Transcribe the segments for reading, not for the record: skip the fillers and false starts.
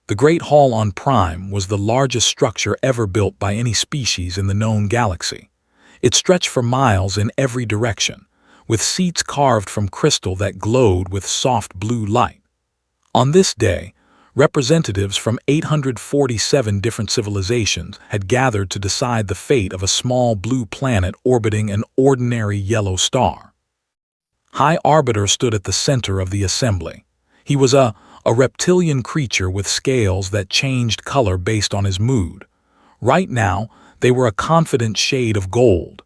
The Great Hall on Prime was the largest structure ever built by any species in the known galaxy. It stretched for miles in every direction, with seats carved from crystal that glowed with soft blue light. On this day, representatives from 847 different civilizations had gathered to decide the fate of a small blue planet orbiting an ordinary yellow star. High Arbiter stood at the center of the assembly. He was a reptilian creature with scales that changed color based on his mood. Right now, they were a confident shade of gold.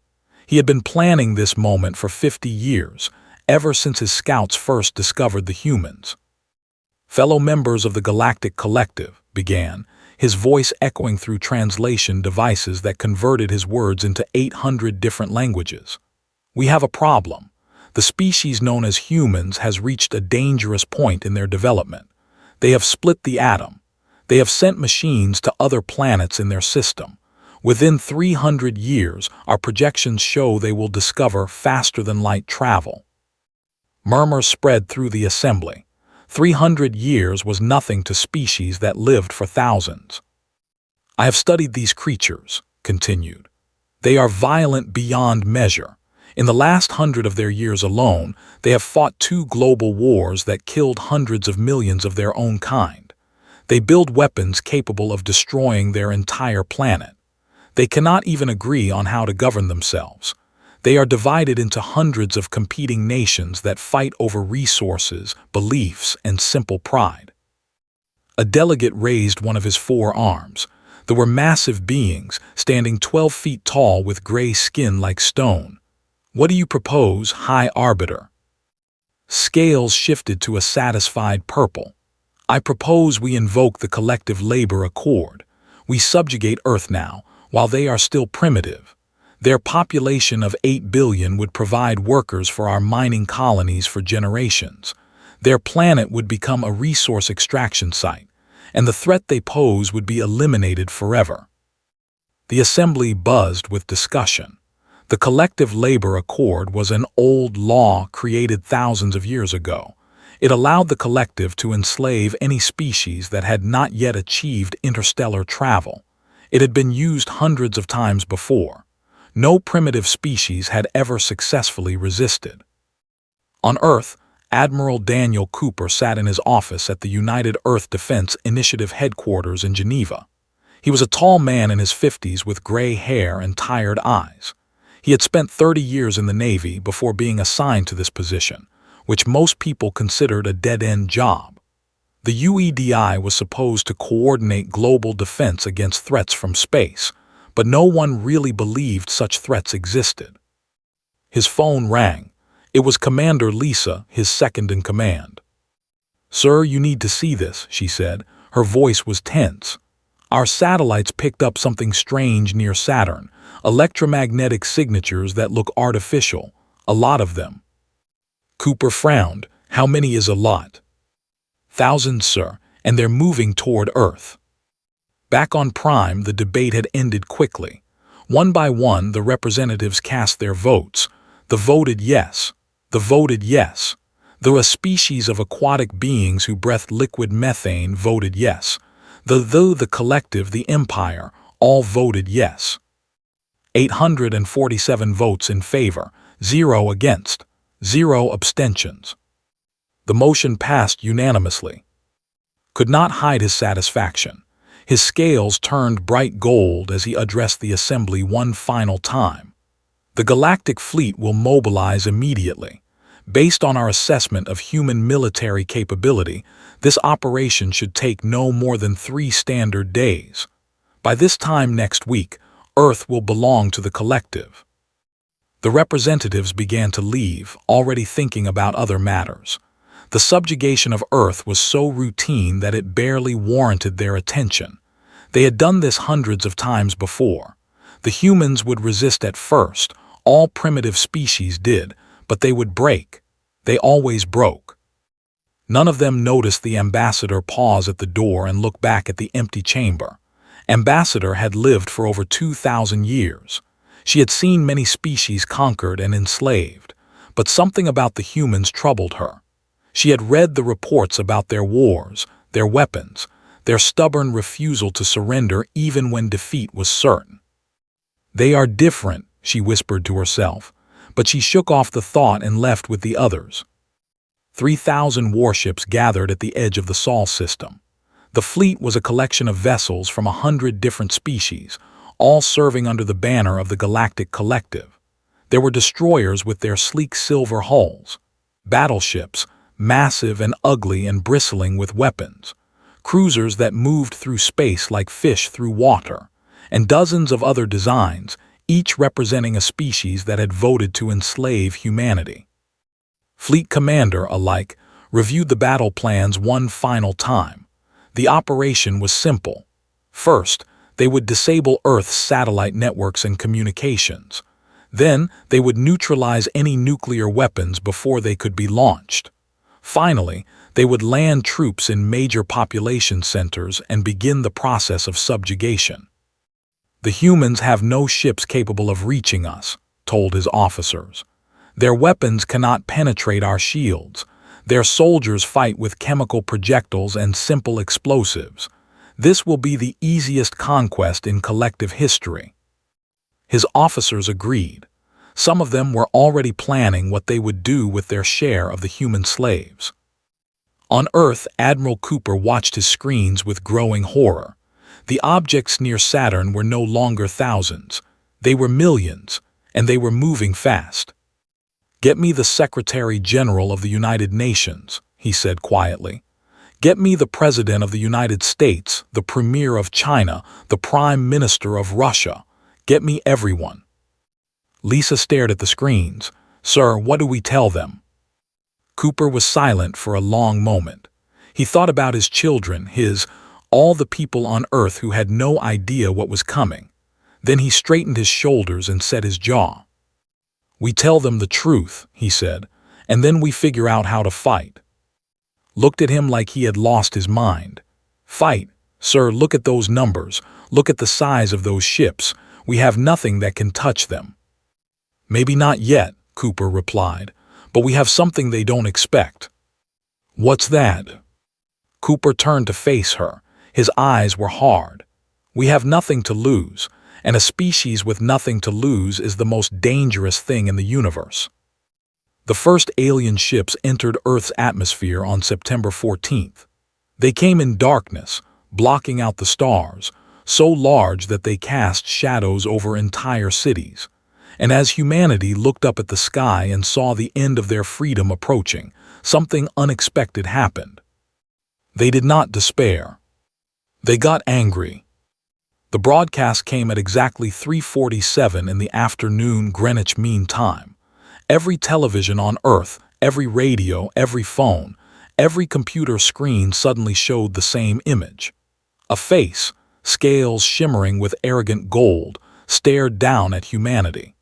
He had been planning this moment for 50 years, ever since his scouts first discovered the humans. "Fellow members of the Galactic Collective," began, his voice echoing through translation devices that converted his words into 800 different languages. "We have a problem. The species known as humans has reached a dangerous point in their development. They have split the atom. They have sent machines to other planets in their system. Within 300 years, our projections show they will discover faster-than-light travel." Murmurs spread through the assembly. 300 years was nothing to species that lived for thousands. "I have studied these creatures," continued. "They are violent beyond measure. In the last 100 of their years alone, they have fought 2 global wars that killed hundreds of millions of their own kind. They build weapons capable of destroying their entire planet. They cannot even agree on how to govern themselves. They are divided into hundreds of competing nations that fight over resources, beliefs, and simple pride." A delegate raised one of his 4 arms. There were massive beings, standing 12 feet tall with gray skin like stone. "What do you propose, High Arbiter?" Scales shifted to a satisfied purple. "I propose we invoke the collective labor accord. We subjugate Earth now, while they are still primitive. Their population of 8 billion would provide workers for our mining colonies for generations. Their planet would become a resource extraction site, and the threat they pose would be eliminated forever." The assembly buzzed with discussion. The Collective Labor Accord was an old law created thousands of years ago. It allowed the collective to enslave any species that had not yet achieved interstellar travel. It had been used hundreds of times before. No primitive species had ever successfully resisted. On Earth, Admiral Daniel Cooper sat in his office at the United Earth Defense Initiative headquarters in Geneva. He was a tall man in his 50s with gray hair and tired eyes. He had spent 30 years in the Navy before being assigned to this position, which most people considered a dead-end job. The UEDI was supposed to coordinate global defense against threats from space, but no one really believed such threats existed. His phone rang. It was Commander Lisa, his second-in-command. "Sir, you need to see this," she said. Her voice was tense. "Our satellites picked up something strange near Saturn. Electromagnetic signatures that look artificial, a lot of them." Cooper frowned. "How many is a lot?" "Thousands, sir, and they're moving toward Earth." Back on Prime, the debate had ended quickly. One by one, the representatives cast their votes. The voted yes. The voted yes. The species of aquatic beings who breathed liquid methane voted yes. The collective, the empire, all voted yes. 847 votes in favor, 0 against, 0 abstentions. The motion passed unanimously. Could not hide his satisfaction. His scales turned bright gold as he addressed the assembly one final time. "The Galactic Fleet will mobilize immediately. Based on our assessment of human military capability, this operation should take no more than 3 standard days. By this time next week, Earth will belong to the collective." The representatives began to leave, already thinking about other matters. The subjugation of Earth was so routine that it barely warranted their attention. They had done this hundreds of times before. The humans would resist at first, all primitive species did, but they would break. They always broke. None of them noticed the ambassador pause at the door and look back at the empty chamber. Ambassador had lived for over 2,000 years. She had seen many species conquered and enslaved, but something about the humans troubled her. She had read the reports about their wars, their weapons, their stubborn refusal to surrender even when defeat was certain. "They are different," she whispered to herself, but she shook off the thought and left with the others. 3,000 warships gathered at the edge of the Sol system. The fleet was a collection of vessels from 100 different species, all serving under the banner of the Galactic Collective. There were destroyers with their sleek silver hulls, battleships, massive and ugly and bristling with weapons, cruisers that moved through space like fish through water, and dozens of other designs, each representing a species that had voted to enslave humanity. Fleet commander alike reviewed the battle plans one final time. The operation was simple. First, they would disable Earth's satellite networks and communications. Then, they would neutralize any nuclear weapons before they could be launched. Finally, they would land troops in major population centers and begin the process of subjugation. "The humans have no ships capable of reaching us," told his officers. "Their weapons cannot penetrate our shields. Their soldiers fight with chemical projectiles and simple explosives. This will be the easiest conquest in collective history." His officers agreed. Some of them were already planning what they would do with their share of the human slaves. On Earth, Admiral Cooper watched his screens with growing horror. The objects near Saturn were no longer thousands. They were millions, and they were moving fast. "Get me the Secretary General of the United Nations," he said quietly. "Get me the President of the United States, the Premier of China, the Prime Minister of Russia. Get me everyone." Lisa stared at the screens. "Sir, what do we tell them?" Cooper was silent for a long moment. He thought about his children, all the people on Earth who had no idea what was coming. Then he straightened his shoulders and set his jaw. "We tell them the truth," he said, "and then we figure out how to fight." Looked at him like he had lost his mind. "Fight? Sir, look at those numbers. Look at the size of those ships. We have nothing that can touch them." "Maybe not yet," Cooper replied, "but we have something they don't expect." "What's that?" Cooper turned to face her. His eyes were hard. "We have nothing to lose, and a species with nothing to lose is the most dangerous thing in the universe." The first alien ships entered Earth's atmosphere on September 14th. They came in darkness, blocking out the stars, so large that they cast shadows over entire cities. And as humanity looked up at the sky and saw the end of their freedom approaching, something unexpected happened. They did not despair. They got angry. The broadcast came at exactly 3:47 in the afternoon Greenwich Mean Time. Every television on Earth, every radio, every phone, every computer screen suddenly showed the same image. A face, scales shimmering with arrogant gold, stared down at humanity.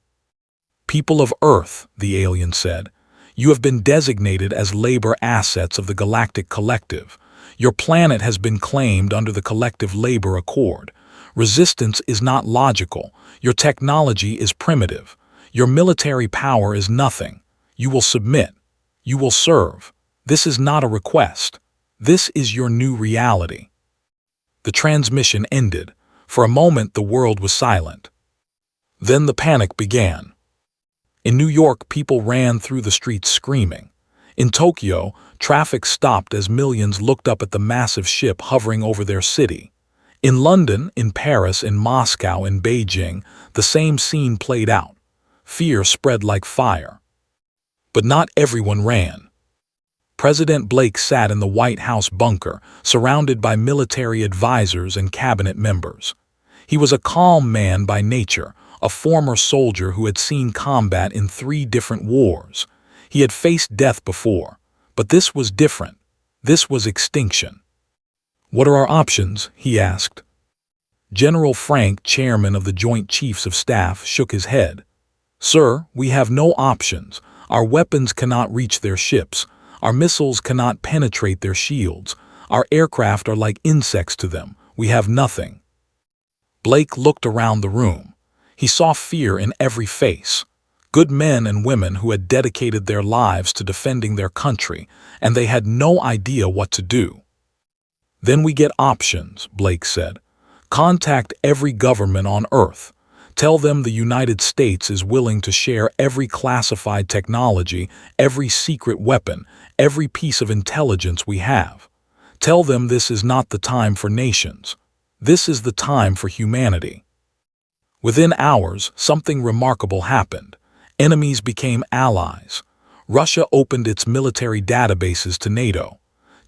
"People of Earth," the alien said, "you have been designated as labor assets of the Galactic Collective. Your planet has been claimed under the Collective Labor Accord. Resistance is not logical. Your technology is primitive. Your military power is nothing. You will submit. You will serve. This is not a request. This is your new reality." The transmission ended. For a moment, the world was silent. Then the panic began. In New York, people ran through the streets screaming. In Tokyo, traffic stopped as millions looked up at the massive ship hovering over their city. In London, in Paris, in Moscow, in Beijing, the same scene played out. Fear spread like fire. But not everyone ran. President Blake sat in the White House bunker, surrounded by military advisors and cabinet members. He was a calm man by nature, a former soldier who had seen combat in 3 different wars. He had faced death before, but this was different. This was extinction. "What are our options?" he asked. General Frank, chairman of the Joint Chiefs of Staff, shook his head. "Sir, we have no options. Our weapons cannot reach their ships. Our missiles cannot penetrate their shields. Our aircraft are like insects to them. We have nothing." Blake looked around the room. He saw fear in every face. Good men and women who had dedicated their lives to defending their country, and they had no idea what to do. Then we get options, Blake said. Contact every government on Earth. Tell them the United States is willing to share every classified technology, every secret weapon, every piece of intelligence we have. Tell them this is not the time for nations. This is the time for humanity. Within hours, something remarkable happened. Enemies became allies. Russia opened its military databases to NATO.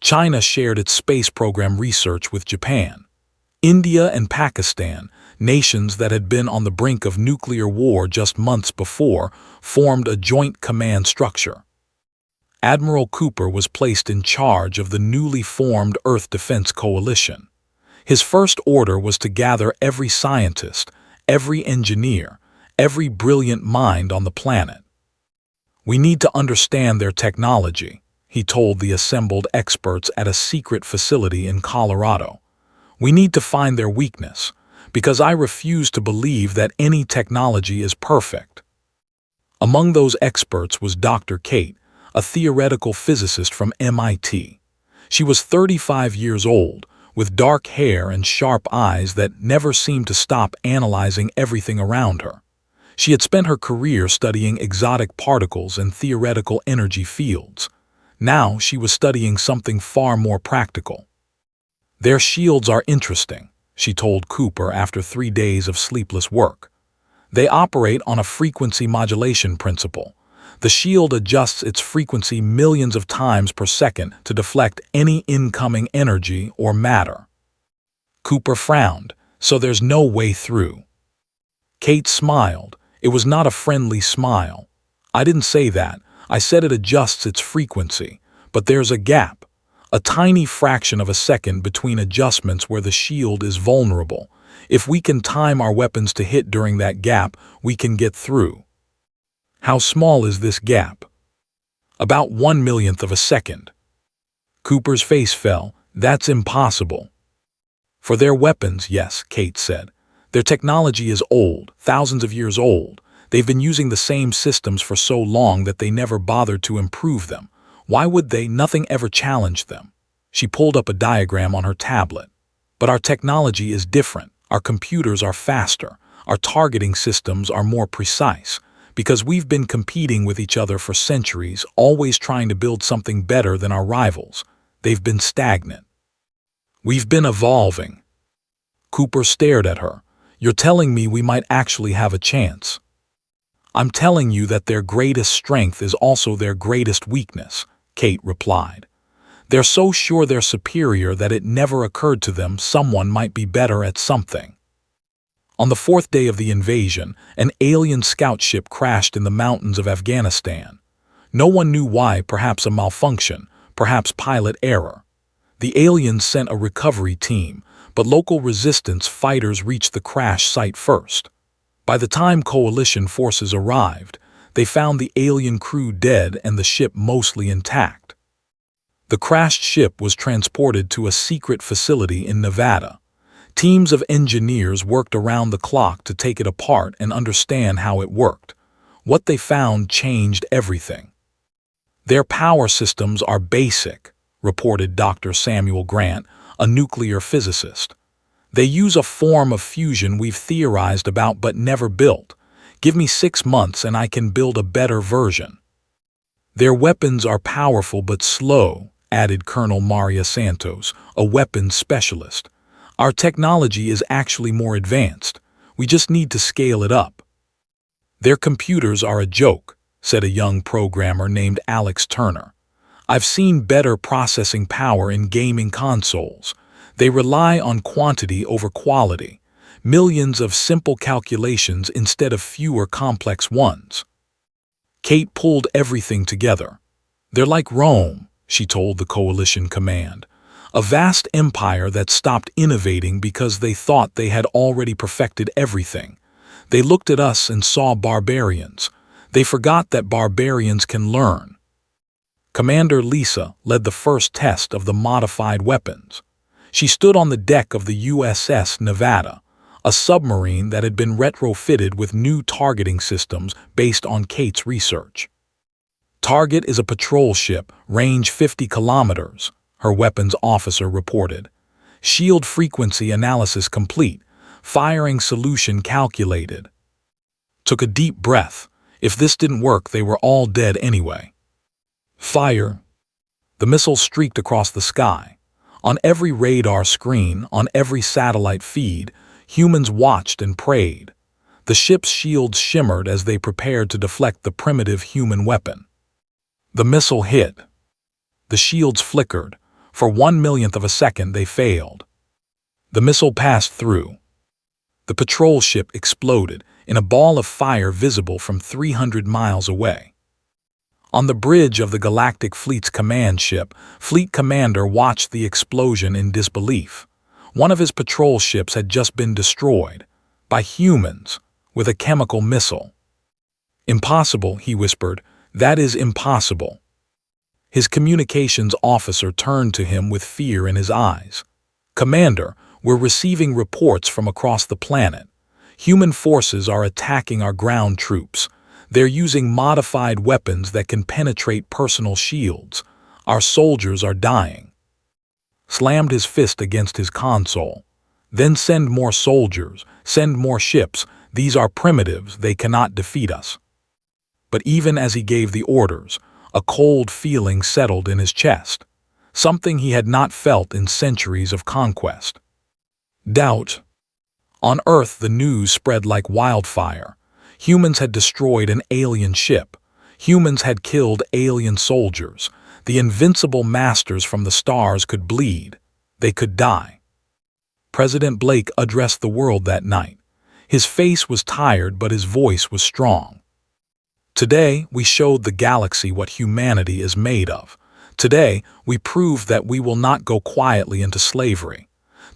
China shared its space program research with Japan. India and Pakistan, nations that had been on the brink of nuclear war just months before, formed a joint command structure. Admiral Cooper was placed in charge of the newly formed Earth Defense Coalition. His first order was to gather every scientist, every engineer, every brilliant mind on the planet. We need to understand their technology, he told the assembled experts at a secret facility in Colorado. We need to find their weakness, because I refuse to believe that any technology is perfect. Among those experts was Dr. Kate, a theoretical physicist from MIT. She was 35 years old, with dark hair and sharp eyes that never seemed to stop analyzing everything around her. She had spent her career studying exotic particles and theoretical energy fields. Now she was studying something far more practical. Their shields are interesting, she told Cooper after 3 days of sleepless work. They operate on a frequency modulation principle. The shield adjusts its frequency millions of times per second to deflect any incoming energy or matter. Cooper frowned, so there's no way through. Kate smiled. It was not a friendly smile. I didn't say that. I said it adjusts its frequency. But there's a gap. A tiny fraction of a second between adjustments where the shield is vulnerable. If we can time our weapons to hit during that gap, we can get through. How small is this gap? About 1/1,000,000th of a second. Cooper's face fell. That's impossible. For their weapons, yes, Kate said. Their technology is old, thousands of years old. They've been using the same systems for so long that they never bothered to improve them. Why would they? Nothing ever challenged them. She pulled up a diagram on her tablet. But our technology is different. Our computers are faster. Our targeting systems are more precise. Because we've been competing with each other for centuries, always trying to build something better than our rivals. They've been stagnant. We've been evolving. Cooper stared at her. You're telling me we might actually have a chance. I'm telling you that their greatest strength is also their greatest weakness, Kate replied. They're so sure they're superior that it never occurred to them someone might be better at something. On the 4th day of the invasion, an alien scout ship crashed in the mountains of Afghanistan. No one knew why, perhaps a malfunction, perhaps pilot error. The aliens sent a recovery team, but local resistance fighters reached the crash site first. By the time coalition forces arrived, they found the alien crew dead and the ship mostly intact. The crashed ship was transported to a secret facility in Nevada. Teams of engineers worked around the clock to take it apart and understand how it worked. What they found changed everything. Their power systems are basic, reported Dr. Samuel Grant, a nuclear physicist. They use a form of fusion we've theorized about but never built. Give me 6 months and I can build a better version. Their weapons are powerful but slow, added Colonel Maria Santos, a weapons specialist. Our technology is actually more advanced. We just need to scale it up. Their computers are a joke, said a young programmer named Alex Turner. I've seen better processing power in gaming consoles. They rely on quantity over quality, millions of simple calculations instead of fewer complex ones. Kate pulled everything together. They're like Rome, she told the coalition command. A vast empire that stopped innovating because they thought they had already perfected everything. They looked at us and saw barbarians. They forgot that barbarians can learn. Commander Lisa led the first test of the modified weapons. She stood on the deck of the USS Nevada, a submarine that had been retrofitted with new targeting systems based on Kate's research. Target is a patrol ship, range 50 kilometers, her weapons officer reported. Shield frequency analysis complete. Firing solution calculated. Took a deep breath. If this didn't work, they were all dead anyway. Fire. The missile streaked across the sky. On every radar screen, on every satellite feed, humans watched and prayed. The ship's shields shimmered as they prepared to deflect the primitive human weapon. The missile hit. The shields flickered. For 1/1,000,000th of a second, they failed. The missile passed through. The patrol ship exploded in a ball of fire visible from 300 miles away. On the bridge of the Galactic Fleet's command ship, Fleet Commander watched the explosion in disbelief. One of his patrol ships had just been destroyed by humans with a chemical missile. "Impossible," he whispered. "That is impossible." His communications officer turned to him with fear in his eyes. "Commander, we're receiving reports from across the planet. Human forces are attacking our ground troops. They're using modified weapons that can penetrate personal shields. Our soldiers are dying." Slammed his fist against his console. "Then send more soldiers, send more ships. These are primitives, they cannot defeat us." But even as he gave the orders, a cold feeling settled in his chest, something he had not felt in centuries of conquest. Doubt. On Earth, the news spread like wildfire. Humans had destroyed an alien ship. Humans had killed alien soldiers. The invincible masters from the stars could bleed. They could die. President Blake addressed the world that night. His face was tired, but his voice was strong. "Today, we showed the galaxy what humanity is made of. Today, we proved that we will not go quietly into slavery.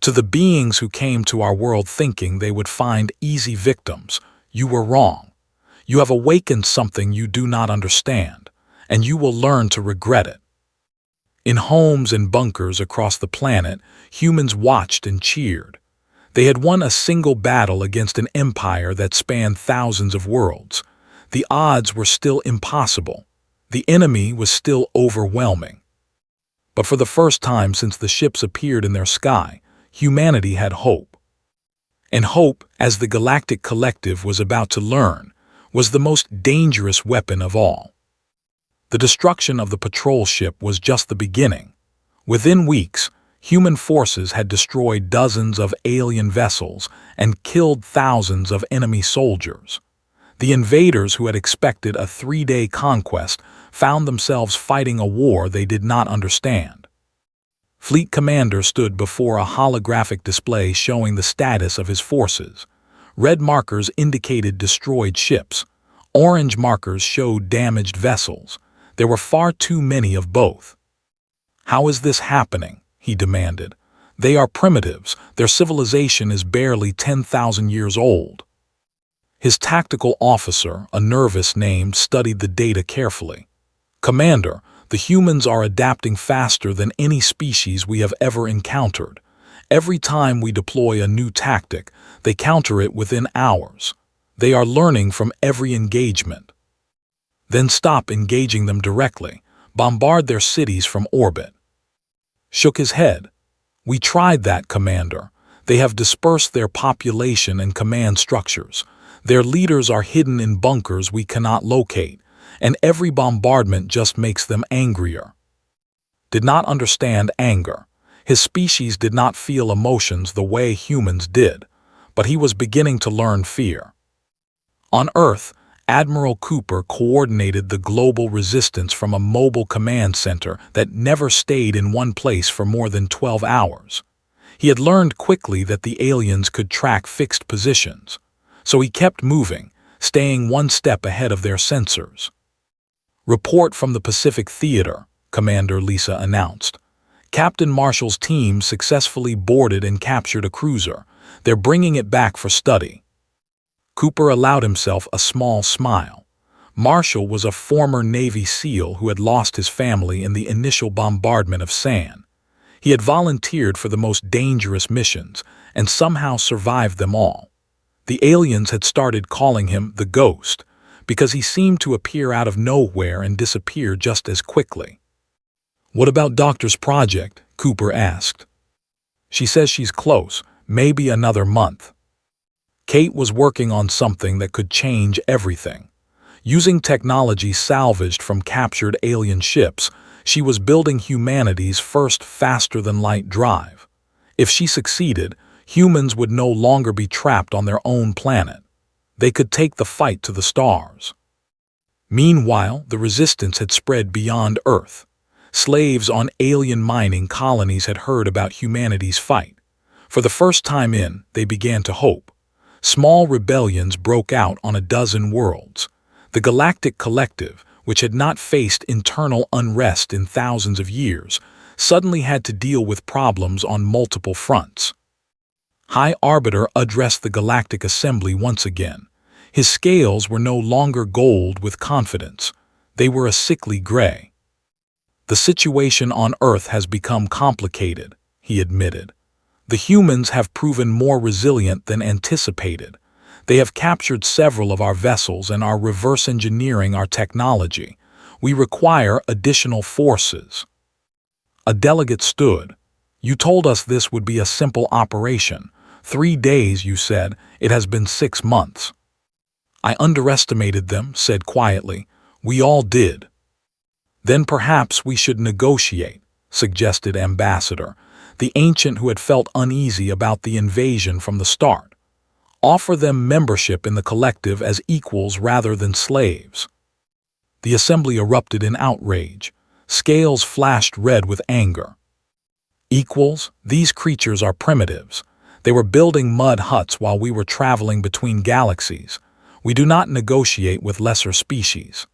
To the beings who came to our world thinking they would find easy victims, you were wrong. You have awakened something you do not understand, and you will learn to regret it." In homes and bunkers across the planet, humans watched and cheered. They had won a single battle against an empire that spanned thousands of worlds. The odds were still impossible. The enemy was still overwhelming. But for the first time since the ships appeared in their sky, humanity had hope. And hope, as the Galactic Collective was about to learn, was the most dangerous weapon of all. The destruction of the patrol ship was just the beginning. Within weeks, human forces had destroyed dozens of alien vessels and killed thousands of enemy soldiers. The invaders who had expected a 3-day conquest found themselves fighting a war they did not understand. Fleet Commander stood before a holographic display showing the status of his forces. Red markers indicated destroyed ships. Orange markers showed damaged vessels. There were far too many of both. "How is this happening?" he demanded. "They are primitives. Their civilization is barely 10,000 years old." His tactical officer, a nervous name, studied the data carefully. "Commander, the humans are adapting faster than any species we have ever encountered. Every time we deploy a new tactic, they counter it within hours. They are learning from every engagement." "Then stop engaging them directly. Bombard their cities from orbit." Shook his head. "We tried that, Commander. They have dispersed their population and command structures. Their leaders are hidden in bunkers we cannot locate, and every bombardment just makes them angrier." Did not understand anger. His species did not feel emotions the way humans did, but he was beginning to learn fear. On Earth, Admiral Cooper coordinated the global resistance from a mobile command center that never stayed in one place for more than 12 hours. He had learned quickly that the aliens could track fixed positions, so he kept moving, staying one step ahead of their sensors. "Report from the Pacific Theater," Commander Lisa announced. "Captain Marshall's team successfully boarded and captured a cruiser. They're bringing it back for study." Cooper allowed himself a small smile. Marshall was a former Navy SEAL who had lost his family in the initial bombardment of San. He had volunteered for the most dangerous missions and somehow survived them all. The aliens had started calling him the Ghost because he seemed to appear out of nowhere and disappear just as quickly. "What about Doctor's project?" Cooper asked. She says she's close, maybe another month. Kate was working on something that could change everything. Using technology salvaged from captured alien ships, she was building humanity's first faster-than-light drive. If she succeeded, humans would no longer be trapped on their own planet. They could take the fight to the stars. Meanwhile, the resistance had spread beyond Earth. Slaves on alien mining colonies had heard about humanity's fight. For the first time they began to hope. Small rebellions broke out on a dozen worlds. The Galactic Collective, which had not faced internal unrest in thousands of years, suddenly had to deal with problems on multiple fronts. High Arbiter addressed the Galactic Assembly once again. His scales were no longer gold with confidence. They were a sickly gray. The situation on Earth has become complicated, he admitted. The humans have proven more resilient than anticipated. They have captured several of our vessels and are reverse engineering our technology. We require additional forces. A delegate stood. You told us this would be a simple operation. 3 days, you said. It has been 6 months. I underestimated them, said quietly. We all did. Then perhaps we should negotiate, suggested Ambassador, the ancient who had felt uneasy about the invasion from the start. Offer them membership in the collective as equals rather than slaves. The assembly erupted in outrage. Scales flashed red with anger. Equals? These creatures are primitives. They were building mud huts while we were traveling between galaxies. We do not negotiate with lesser species.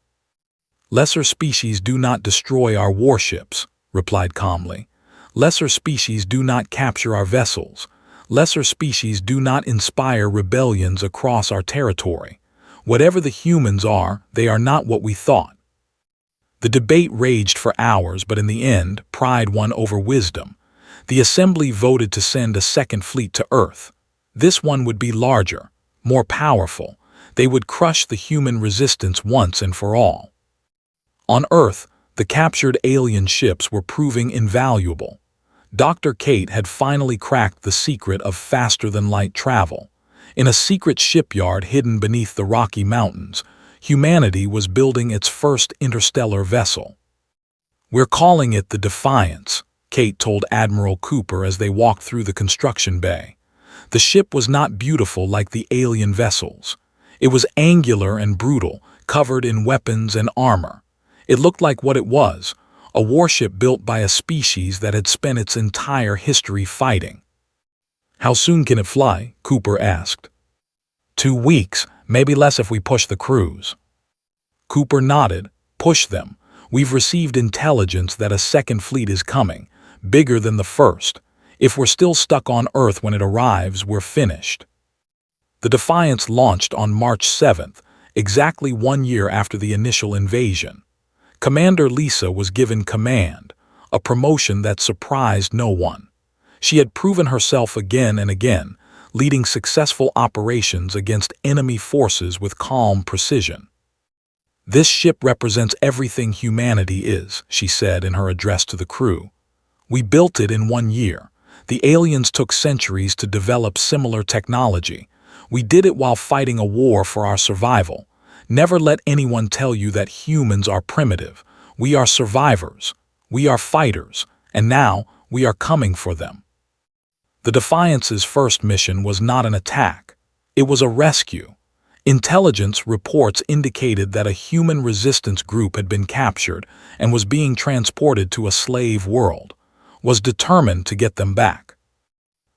Lesser species do not destroy our warships, replied calmly. Lesser species do not capture our vessels. Lesser species do not inspire rebellions across our territory. Whatever the humans are, they are not what we thought. The debate raged for hours, but in the end, pride won over wisdom. The assembly voted to send a second fleet to Earth. This one would be larger, more powerful. They would crush the human resistance once and for all. On Earth, the captured alien ships were proving invaluable. Dr. Kate had finally cracked the secret of faster-than-light travel. In a secret shipyard hidden beneath the Rocky Mountains, humanity was building its first interstellar vessel. We're calling it the Defiance, Kate told Admiral Cooper as they walked through the construction bay. The ship was not beautiful like the alien vessels. It was angular and brutal, covered in weapons and armor. It looked like what it was, a warship built by a species that had spent its entire history fighting. How soon can it fly? Cooper asked. 2 weeks, maybe less if we push the crews. Cooper nodded. Push them. We've received intelligence that a second fleet is coming, bigger than the first. If we're still stuck on Earth when it arrives, we're finished. The Defiance launched on March 7th, exactly 1 year after the initial invasion. Commander Lisa was given command, a promotion that surprised no one. She had proven herself again and again, leading successful operations against enemy forces with calm precision. This ship represents everything humanity is, she said in her address to the crew. We built it in 1 year. The aliens took centuries to develop similar technology. We did it while fighting a war for our survival. Never let anyone tell you that humans are primitive. We are survivors. We are fighters. And now we are coming for them. The Defiance's first mission was not an attack. It was a rescue. Intelligence reports indicated that a human resistance group had been captured and was being transported to a slave world, was determined to get them back.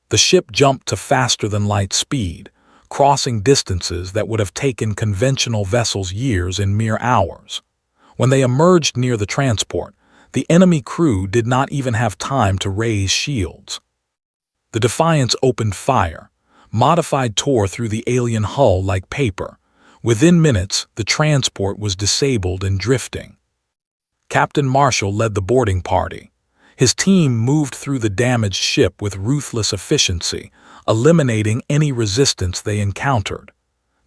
The ship jumped to faster-than-light speed, crossing distances that would have taken conventional vessels years in mere hours. When they emerged near the transport, the enemy crew did not even have time to raise shields. The Defiance opened fire. Modified tore through the alien hull like paper. Within minutes, the transport was disabled and drifting. Captain Marshall led the boarding party. His team moved through the damaged ship with ruthless efficiency, eliminating any resistance they encountered.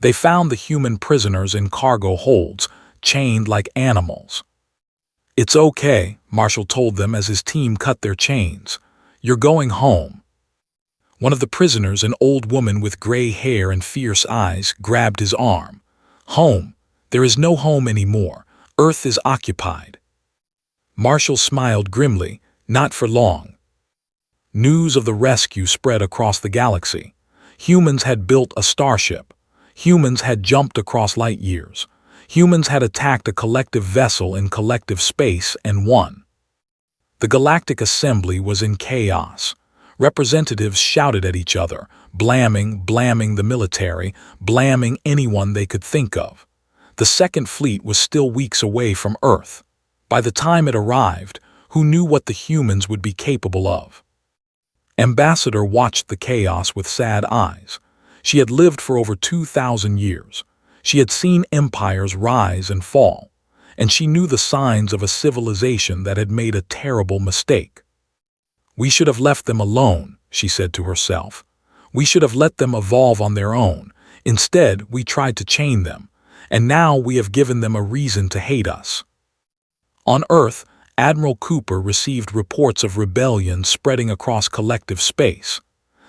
They found the human prisoners in cargo holds, chained like animals. It's okay, Marshall told them as his team cut their chains. You're going home. One of the prisoners, an old woman with gray hair and fierce eyes, grabbed his arm. "Home. There is no home anymore. Earth is occupied." Marshall smiled grimly. "Not for long." News of the rescue spread across the galaxy. Humans had built a starship. Humans had jumped across light years. Humans had attacked a collective vessel in collective space and won. The Galactic Assembly was in chaos. Representatives shouted at each other, blaming the military, blaming anyone they could think of. The Second Fleet was still weeks away from Earth. By the time it arrived, who knew what the humans would be capable of? Ambassador watched the chaos with sad eyes. She had lived for over 2,000 years. She had seen empires rise and fall, and she knew the signs of a civilization that had made a terrible mistake. "We should have left them alone," she said to herself. "We should have let them evolve on their own. Instead, we tried to chain them, and now we have given them a reason to hate us." On Earth, Admiral Cooper received reports of rebellion spreading across collective space.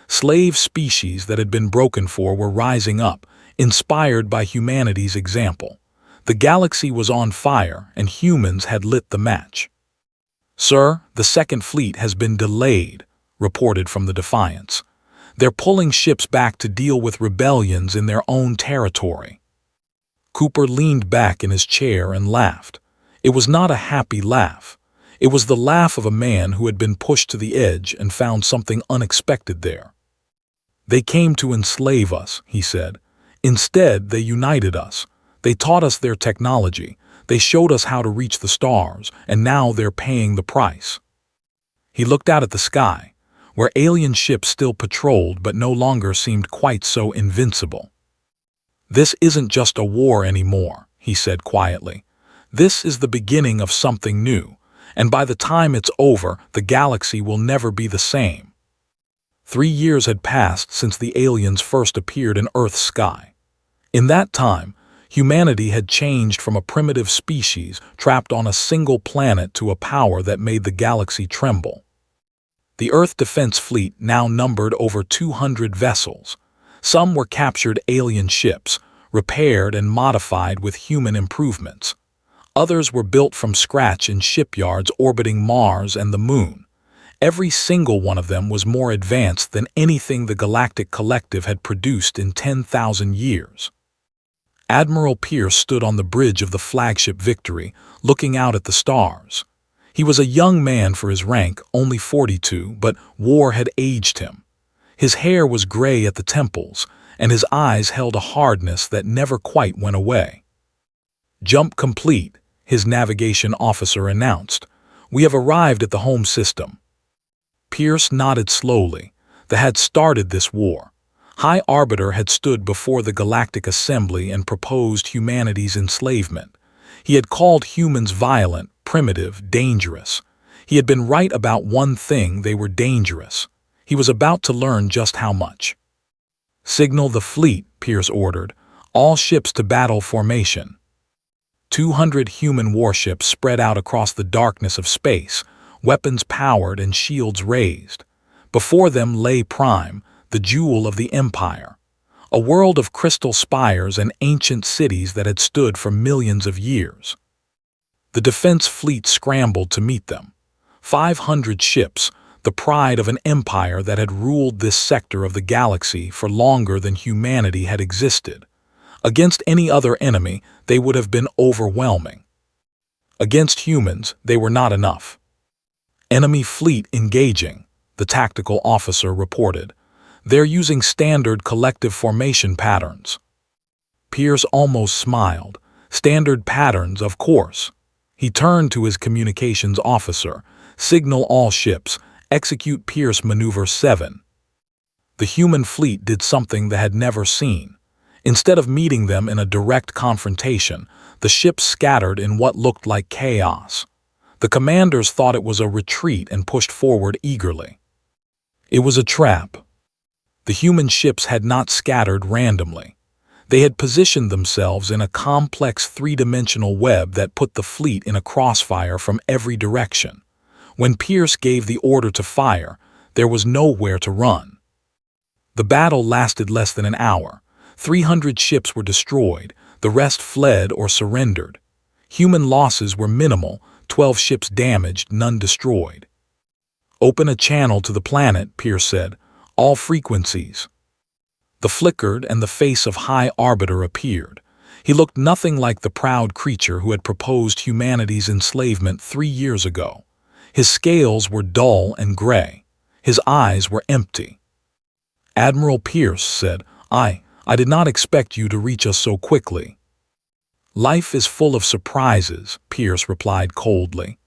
Slave species that had been broken for were rising up, inspired by humanity's example. The galaxy was on fire, and humans had lit the match. "Sir, the Second Fleet has been delayed," reported from the Defiance. "They're pulling ships back to deal with rebellions in their own territory." Cooper leaned back in his chair and laughed. It was not a happy laugh. It was the laugh of a man who had been pushed to the edge and found something unexpected there. "They came to enslave us," he said. "Instead, they united us. They taught us their technology. They showed us how to reach the stars, and now they're paying the price." He looked out at the sky, where alien ships still patrolled but no longer seemed quite so invincible. "This isn't just a war anymore," he said quietly. "This is the beginning of something new, and by the time it's over, the galaxy will never be the same." 3 years had passed since the aliens first appeared in Earth's sky. In that time, humanity had changed from a primitive species trapped on a single planet to a power that made the galaxy tremble. The Earth Defense Fleet now numbered over 200 vessels. Some were captured alien ships, repaired and modified with human improvements. Others were built from scratch in shipyards orbiting Mars and the Moon. Every single one of them was more advanced than anything the Galactic Collective had produced in 10,000 years. Admiral Pierce stood on the bridge of the flagship Victory, looking out at the stars. He was a young man for his rank, only 42, but war had aged him. His hair was gray at the temples, and his eyes held a hardness that never quite went away. "Jump complete," his navigation officer announced. "We have arrived at the home system." Pierce nodded slowly. They had started this war. High Arbiter had stood before the Galactic Assembly and proposed humanity's enslavement. He had called humans violent, primitive, dangerous. He had been right about one thing: they were dangerous. He was about to learn just how much. "Signal the fleet," Pierce ordered. "All ships to battle formation." 200 human warships spread out across the darkness of space, weapons powered and shields raised. Before them lay Prime, the jewel of the Empire. A world of crystal spires and ancient cities that had stood for millions of years. The defense fleet scrambled to meet them. 500 ships, the pride of an empire that had ruled this sector of the galaxy for longer than humanity had existed. Against any other enemy, they would have been overwhelming. Against humans, they were not enough. "Enemy fleet engaging," the tactical officer reported. "They're using standard collective formation patterns." Pierce almost smiled. Standard patterns, of course. He turned to his communications officer. "Signal all ships. Execute Pierce Maneuver 7. The human fleet did something they had never seen. Instead of meeting them in a direct confrontation, the ships scattered in what looked like chaos. The commanders thought it was a retreat and pushed forward eagerly. It was a trap. The human ships had not scattered randomly. They had positioned themselves in a complex three-dimensional web that put the fleet in a crossfire from every direction. When Pierce gave the order to fire, there was nowhere to run. The battle lasted less than an hour. 300 ships were destroyed, the rest fled or surrendered. Human losses were minimal, 12 ships damaged, none destroyed. "Open a channel to the planet," Pierce said. "All frequencies." The flickered and the face of High Arbiter appeared. He looked nothing like the proud creature who had proposed humanity's enslavement 3 years ago. His scales were dull and gray. His eyes were empty. "Admiral Pierce," said, I did not expect you to reach us so quickly." "Life is full of surprises," Pierce replied coldly.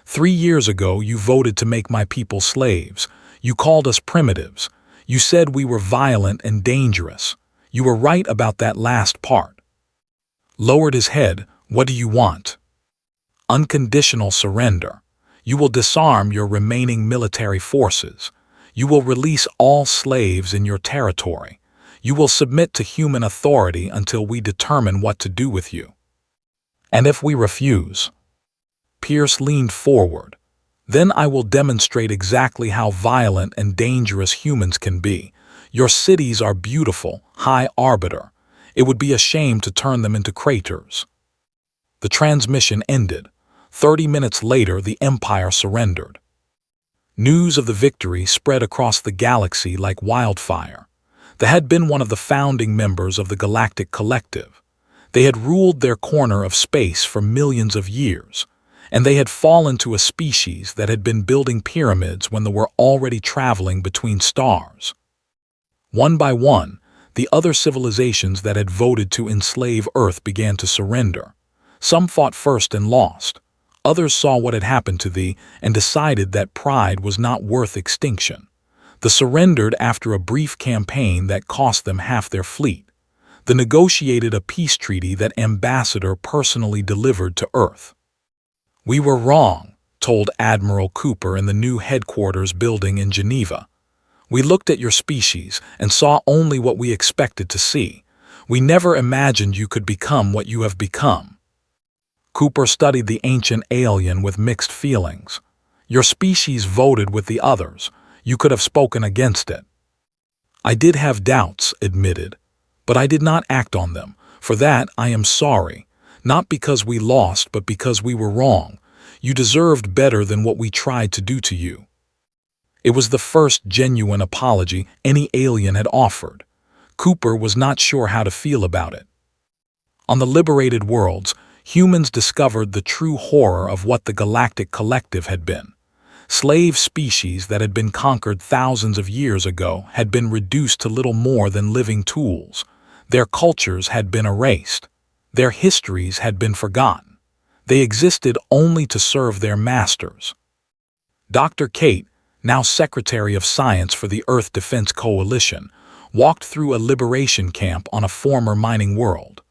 3 years ago you voted to make my people slaves. You called us primitives. You said we were violent and dangerous. You were right about that last part." Lowered his head. "What do you want?" "Unconditional surrender. You will disarm your remaining military forces. You will release all slaves in your territory. You will submit to human authority until we determine what to do with you." "And if we refuse?" Pierce leaned forward. "Then I will demonstrate exactly how violent and dangerous humans can be. Your cities are beautiful, High Arbiter. It would be a shame to turn them into craters." The transmission ended. 30 minutes later, the Empire surrendered. News of the victory spread across the galaxy like wildfire. They had been one of the founding members of the Galactic Collective. They had ruled their corner of space for millions of years, and they had fallen to a species that had been building pyramids when they were already traveling between stars. One by one, the other civilizations that had voted to enslave Earth began to surrender. Some fought first and lost. Others saw what had happened to thee and decided that pride was not worth extinction. They surrendered after a brief campaign that cost them half their fleet. They negotiated a peace treaty that Ambassador personally delivered to Earth. "We were wrong," told Admiral Cooper in the new headquarters building in Geneva. "We looked at your species and saw only what we expected to see. We never imagined you could become what you have become." Cooper studied the ancient alien with mixed feelings. "Your species voted with the others. You could have spoken against it." "I did have doubts," admitted, "but I did not act on them. For that I am sorry. Not because we lost, but because we were wrong. You deserved better than what we tried to do to you." It was the first genuine apology any alien had offered. Cooper was not sure how to feel about it. On the liberated worlds, humans discovered the true horror of what the Galactic Collective had been. Slave species that had been conquered thousands of years ago had been reduced to little more than living tools. Their cultures had been erased. Their histories had been forgotten. They existed only to serve their masters. Dr. Kate, now Secretary of Science for the Earth Defense Coalition, walked through a liberation camp on a former mining world.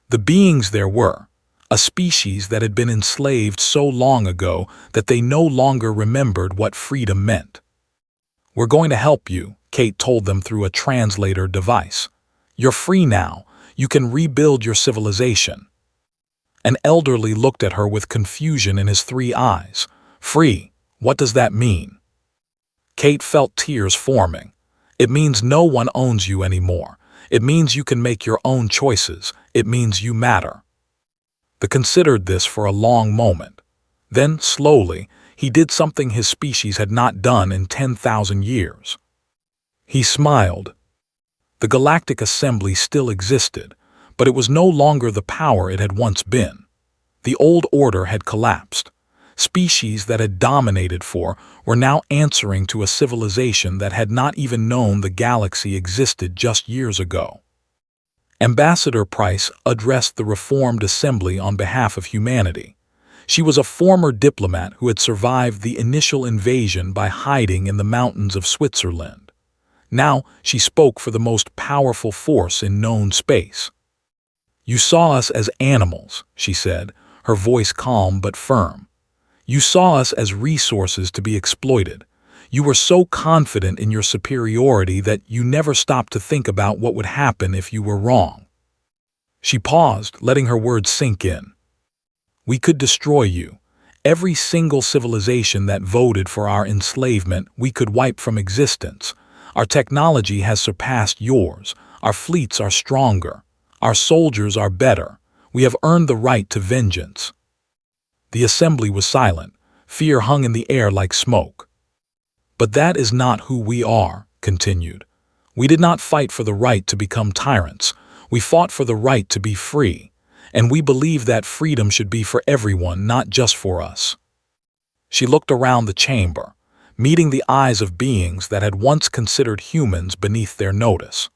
The beings there were a species that had been enslaved so long ago that they no longer remembered what freedom meant. "We're going to help you," Kate told them through a translator device. "You're free now. You can rebuild your civilization." An elderly looked at her with confusion in his 3 eyes. "Free? What does that mean?" Kate felt tears forming. "It means no one owns you anymore. It means you can make your own choices. It means you matter." They considered this for a long moment. Then, slowly, he did something his species had not done in 10,000 years. He smiled. The Galactic Assembly still existed, but it was no longer the power it had once been. The old order had collapsed. Species that had dominated were now answering to a civilization that had not even known the galaxy existed just years ago. Ambassador Price addressed the reformed assembly on behalf of humanity. She was a former diplomat who had survived the initial invasion by hiding in the mountains of Switzerland. Now she spoke for the most powerful force in known space. "You saw us as animals," she said, her voice calm but firm. "You saw us as resources to be exploited. You were so confident in your superiority that you never stopped to think about what would happen if you were wrong." She paused, letting her words sink in. "We could destroy you. Every single civilization that voted for our enslavement we could wipe from existence. Our technology has surpassed yours. Our fleets are stronger. Our soldiers are better. We have earned the right to vengeance." The assembly was silent. Fear hung in the air like smoke. "But that is not who we are," continued. "We did not fight for the right to become tyrants. We fought for the right to be free. And we believe that freedom should be for everyone, not just for us." She looked around the chamber, meeting the eyes of beings that had once considered humans beneath their notice.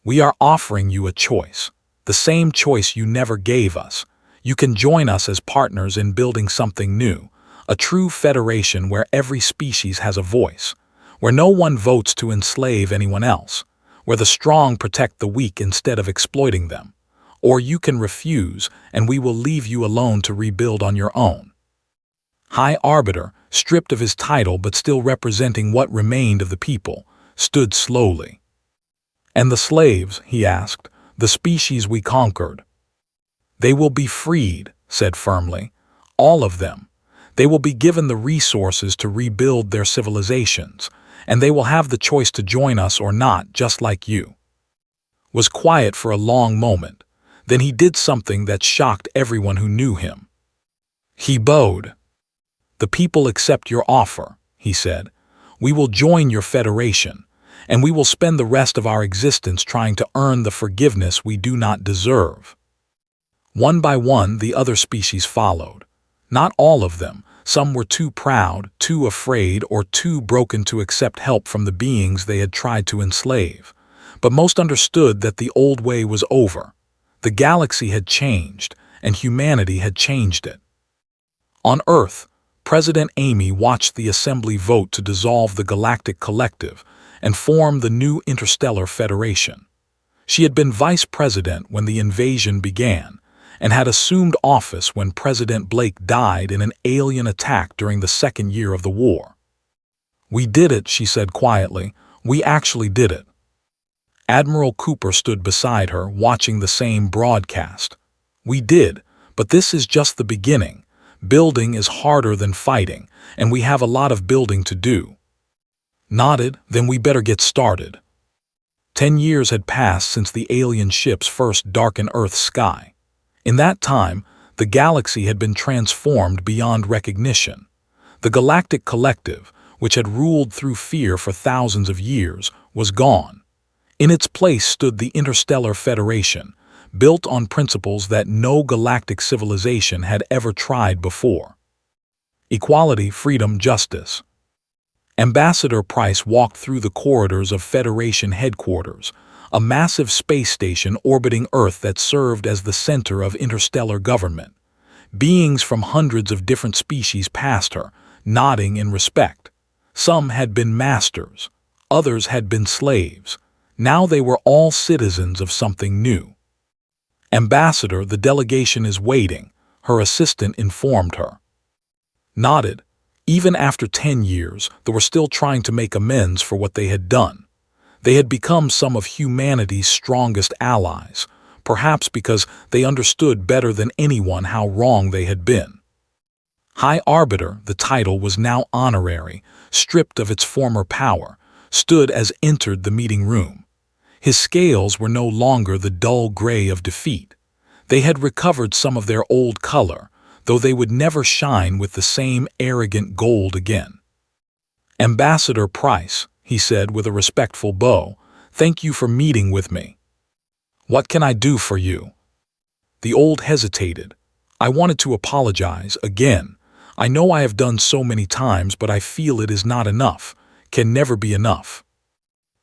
"We are offering you a choice, the same choice you never gave us. You can join us as partners in building something new, a true federation where every species has a voice, where no one votes to enslave anyone else, where the strong protect the weak instead of exploiting them. Or you can refuse, and we will leave you alone to rebuild on your own." High Arbiter, stripped of his title but still representing what remained of the people, stood slowly. "And the slaves," he asked, "the species we conquered?" "They will be freed," said firmly. "All of them. They will be given the resources to rebuild their civilizations, and they will have the choice to join us or not, just like you." Was quiet for a long moment. Then he did something that shocked everyone who knew him. He bowed. "The people accept your offer," he said. "We will join your federation, and we will spend the rest of our existence trying to earn the forgiveness we do not deserve." One by one, the other species followed. Not all of them. Some were too proud, too afraid, or too broken to accept help from the beings they had tried to enslave. But most understood that the old way was over. The galaxy had changed, and humanity had changed it. On Earth, President Amy watched the Assembly vote to dissolve the Galactic Collective and form the new Interstellar Federation. She had been vice president when the invasion began, and had assumed office when President Blake died in an alien attack during the second year of the war. "We did it," she said quietly. "We actually did it." Admiral Cooper stood beside her, watching the same broadcast. "We did, but this is just the beginning. Building is harder than fighting, and we have a lot of building to do." Nodded. "Then we better get started." 10 years had passed since the alien ships first darkened Earth's sky. In that time, the galaxy had been transformed beyond recognition. The Galactic Collective, which had ruled through fear for thousands of years, was gone. In its place stood the Interstellar Federation, built on principles that no galactic civilization had ever tried before. Equality, freedom, justice. Ambassador Price walked through the corridors of Federation headquarters, a massive space station orbiting Earth that served as the center of interstellar government. Beings from hundreds of different species passed her, nodding in respect. Some had been masters, others had been slaves. Now they were all citizens of something new. "Ambassador, the delegation is waiting," her assistant informed her. Nodded. Even after 10 years, they were still trying to make amends for what they had done. They had become some of humanity's strongest allies, perhaps because they understood better than anyone how wrong they had been. High Arbiter, the title was now honorary, stripped of its former power, stood as entered the meeting room. His scales were no longer the dull gray of defeat. They had recovered some of their old color, though they would never shine with the same arrogant gold again. "Ambassador Price," he said with a respectful bow, "thank you for meeting with me. What can I do for you?" The old hesitated. "I wanted to apologize again. I know I have done so many times, but I feel it is not enough, can never be enough."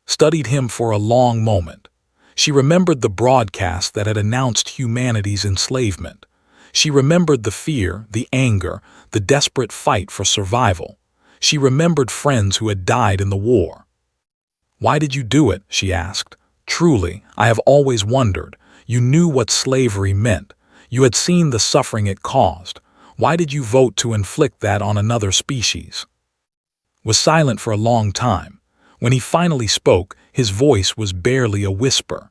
Studied him for a long moment. She remembered the broadcast that had announced humanity's enslavement. She remembered the fear, the anger, the desperate fight for survival. She remembered friends who had died in the war. "Why did you do it?" she asked. "Truly, I have always wondered. You knew what slavery meant. You had seen the suffering it caused. Why did you vote to inflict that on another species?" Was silent for a long time. When he finally spoke, his voice was barely a whisper.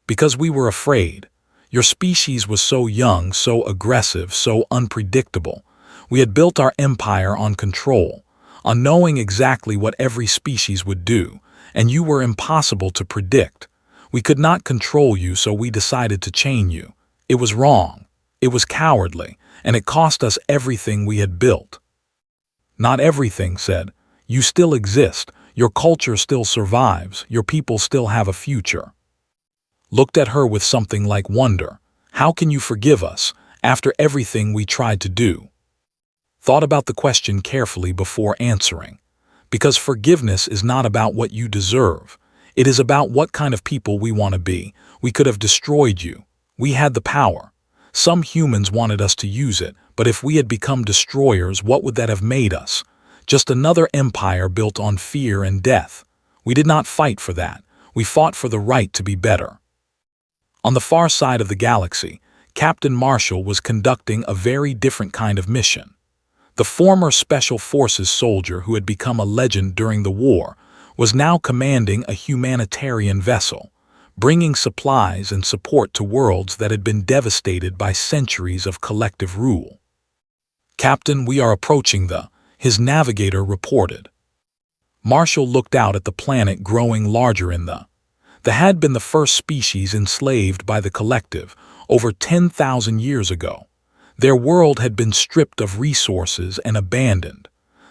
"Because we were afraid. Your species was so young, so aggressive, so unpredictable. We had built our empire on control, on knowing exactly what every species would do, and you were impossible to predict. We could not control you, so we decided to chain you. It was wrong. It was cowardly, and it cost us everything we had built." "Not everything," said. "You still exist. Your culture still survives. Your people still have a future." Looked at her with something like wonder. "How can you forgive us, after everything we tried to do?" Thought about the question carefully before answering. Because forgiveness is not about what you deserve. It is about what kind of people we want to be. We could have destroyed you. We had the power. Some humans wanted us to use it, but if we had become destroyers, what would that have made us? Just another empire built on fear and death. We did not fight for that. We fought for the right to be better. On the far side of the galaxy, Captain Marshall was conducting a very different kind of mission. The former Special Forces soldier who had become a legend during the war was now commanding a humanitarian vessel, bringing supplies and support to worlds that had been devastated by centuries of collective rule. "Captain, we are approaching his navigator reported. Marshall looked out at the planet growing larger in the had been the first species enslaved by the collective over 10,000 years ago. Their world had been stripped of resources and abandoned.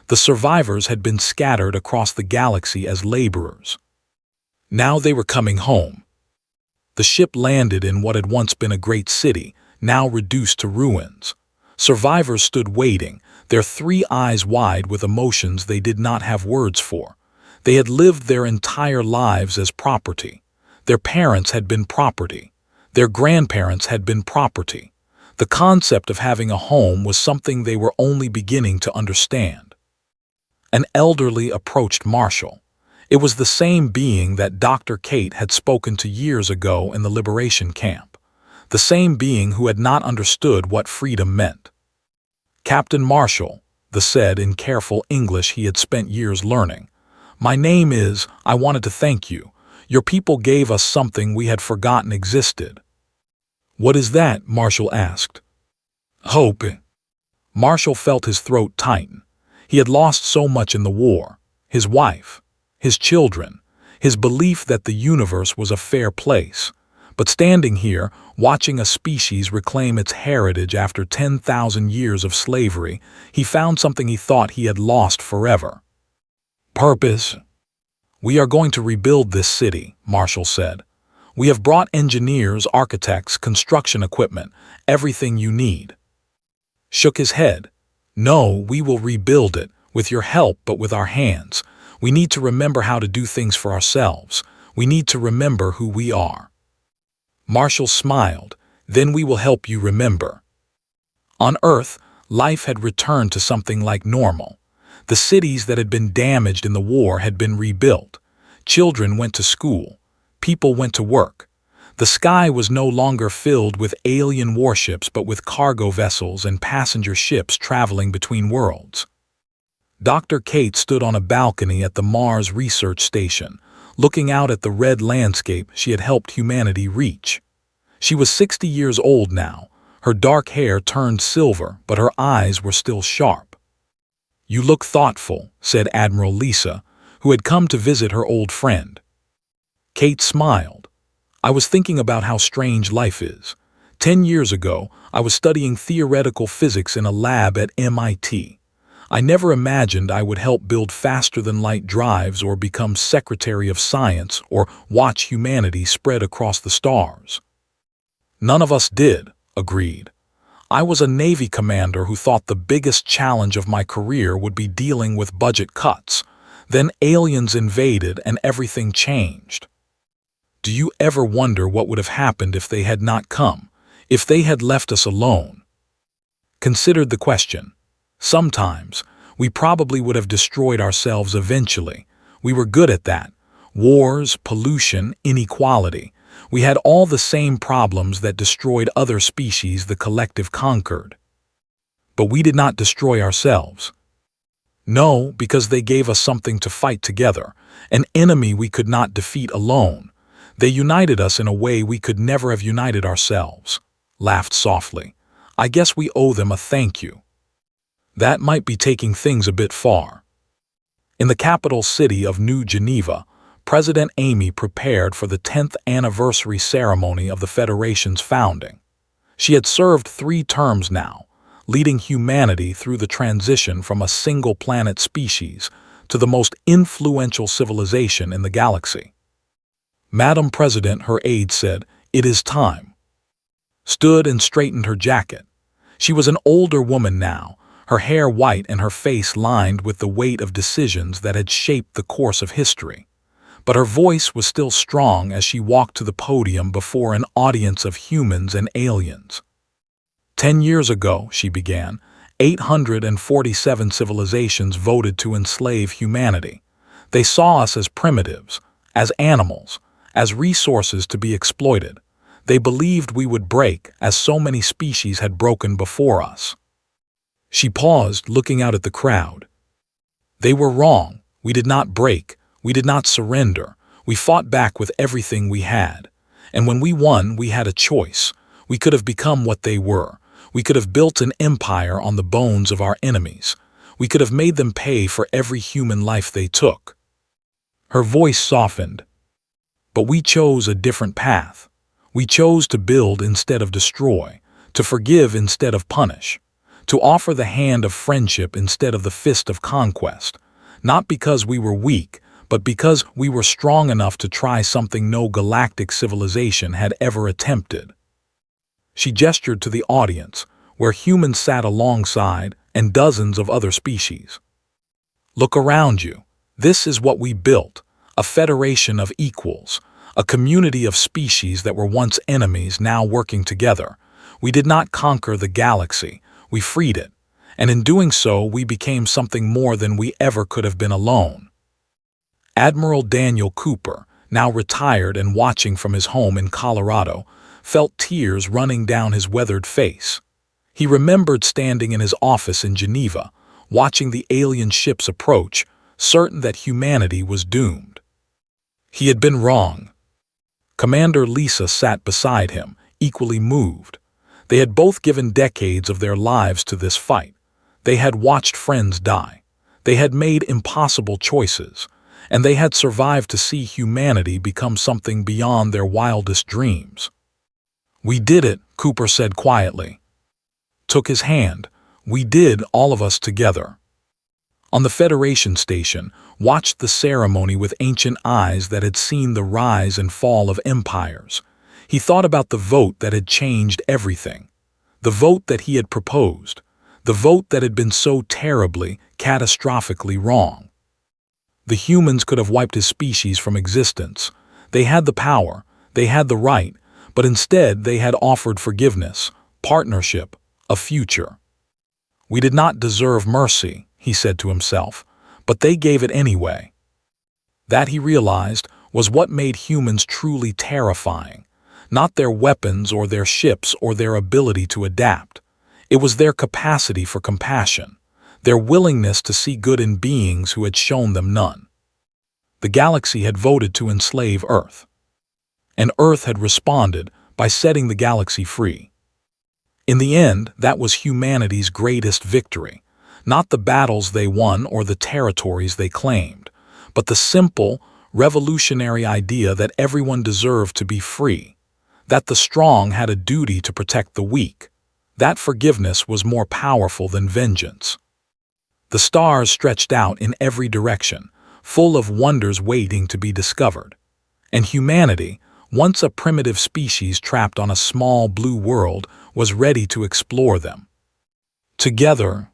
The survivors had been scattered across the galaxy as laborers. Now they were coming home. The ship landed in what had once been a great city, now reduced to ruins. Survivors stood waiting, their three eyes wide with emotions they did not have words for. They had lived their entire lives as property. Their parents had been property. Their grandparents had been property. The concept of having a home was something they were only beginning to understand. An elderly approached Marshall. It was the same being that Dr. Kate had spoken to years ago in the liberation camp. The same being who had not understood what freedom meant. "Captain Marshall," the said in careful English he had spent years learning. "My name is, I wanted to thank you. Your people gave us something we had forgotten existed." "What is that?" Marshall asked. "Hope." Marshall felt his throat tighten. He had lost so much in the war. His wife, his children, his belief that the universe was a fair place. But standing here, watching a species reclaim its heritage after 10,000 years of slavery, he found something he thought he had lost forever. "Purpose." "We are going to rebuild this city," Marshall said. "We have brought engineers, architects, construction equipment, everything you need." Shook his head. "No, we will rebuild it, with your help but with our hands. We need to remember how to do things for ourselves. We need to remember who we are." Marshall smiled. "Then we will help you remember." On Earth, life had returned to something like normal. The cities that had been damaged in the war had been rebuilt. Children went to school. People went to work. The sky was no longer filled with alien warships but with cargo vessels and passenger ships traveling between worlds. Dr. Kate stood on a balcony at the Mars Research Station, looking out at the red landscape she had helped humanity reach. She was 60 years old now. Her dark hair turned silver, but her eyes were still sharp. "You look thoughtful," said Admiral Lisa, who had come to visit her old friend. Kate smiled. "I was thinking about how strange life is. 10 years ago, I was studying theoretical physics in a lab at MIT. I never imagined I would help build faster-than-light drives or become Secretary of Science or watch humanity spread across the stars." "None of us did," agreed. "I was a Navy commander who thought the biggest challenge of my career would be dealing with budget cuts. Then aliens invaded and everything changed." "Do you ever wonder what would have happened if they had not come, if they had left us alone?" Considered the question. Sometimes, we probably would have destroyed ourselves eventually. We were good at that. Wars, pollution, inequality. We had all the same problems that destroyed other species the collective conquered. But we did not destroy ourselves. No, because they gave us something to fight together, an enemy we could not defeat alone. They united us in a way we could never have united ourselves. Laughed softly. "I guess we owe them a thank you." "That might be taking things a bit far." In the capital city of New Geneva, President Amy prepared for the 10th anniversary ceremony of the Federation's founding. She had served 3 terms now, leading humanity through the transition from a single-planet species to the most influential civilization in the galaxy. "Madam President," her aide said, "it is time." Stood and straightened her jacket. She was an older woman now, her hair white and her face lined with the weight of decisions that had shaped the course of history. But her voice was still strong as she walked to the podium before an audience of humans and aliens. 10 years ago, she began, 847 civilizations voted to enslave humanity. They saw us as primitives, as animals, as resources to be exploited. They believed we would break, as so many species had broken before us. She paused, looking out at the crowd. They were wrong. We did not break. We did not surrender. We fought back with everything we had. And when we won, we had a choice. We could have become what they were. We could have built an empire on the bones of our enemies. We could have made them pay for every human life they took. Her voice softened. But we chose a different path. We chose to build instead of destroy, to forgive instead of punish, to offer the hand of friendship instead of the fist of conquest, not because we were weak, but because we were strong enough to try something no galactic civilization had ever attempted. She gestured to the audience, where humans sat alongside and dozens of other species. "Look around you. This is what we built, a federation of equals, a community of species that were once enemies now working together. We did not conquer the galaxy, we freed it, and in doing so we became something more than we ever could have been alone." Admiral Daniel Cooper, now retired and watching from his home in Colorado, felt tears running down his weathered face. He remembered standing in his office in Geneva, watching the alien ships approach, certain that humanity was doomed. He had been wrong. Commander Lisa sat beside him, equally moved. They had both given decades of their lives to this fight. They had watched friends die. They had made impossible choices, and they had survived to see humanity become something beyond their wildest dreams. "We did it," Cooper said quietly. Took his hand. "We did, all of us together." On the Federation station, watched the ceremony with ancient eyes that had seen the rise and fall of empires. He thought about the vote that had changed everything. The vote that he had proposed. The vote that had been so terribly, catastrophically wrong. The humans could have wiped his species from existence. They had the power, they had the right, but instead they had offered forgiveness, partnership, a future. "We did not deserve mercy," he said to himself, "but they gave it anyway." That, he realized, was what made humans truly terrifying. Not their weapons or their ships or their ability to adapt. It was their capacity for compassion, their willingness to see good in beings who had shown them none. The galaxy had voted to enslave Earth. And Earth had responded by setting the galaxy free. In the end, that was humanity's greatest victory. Not the battles they won or the territories they claimed, but the simple, revolutionary idea that everyone deserved to be free, that the strong had a duty to protect the weak. That forgiveness was more powerful than vengeance. The stars stretched out in every direction, full of wonders waiting to be discovered. And humanity, once a primitive species trapped on a small blue world, was ready to explore them. Together,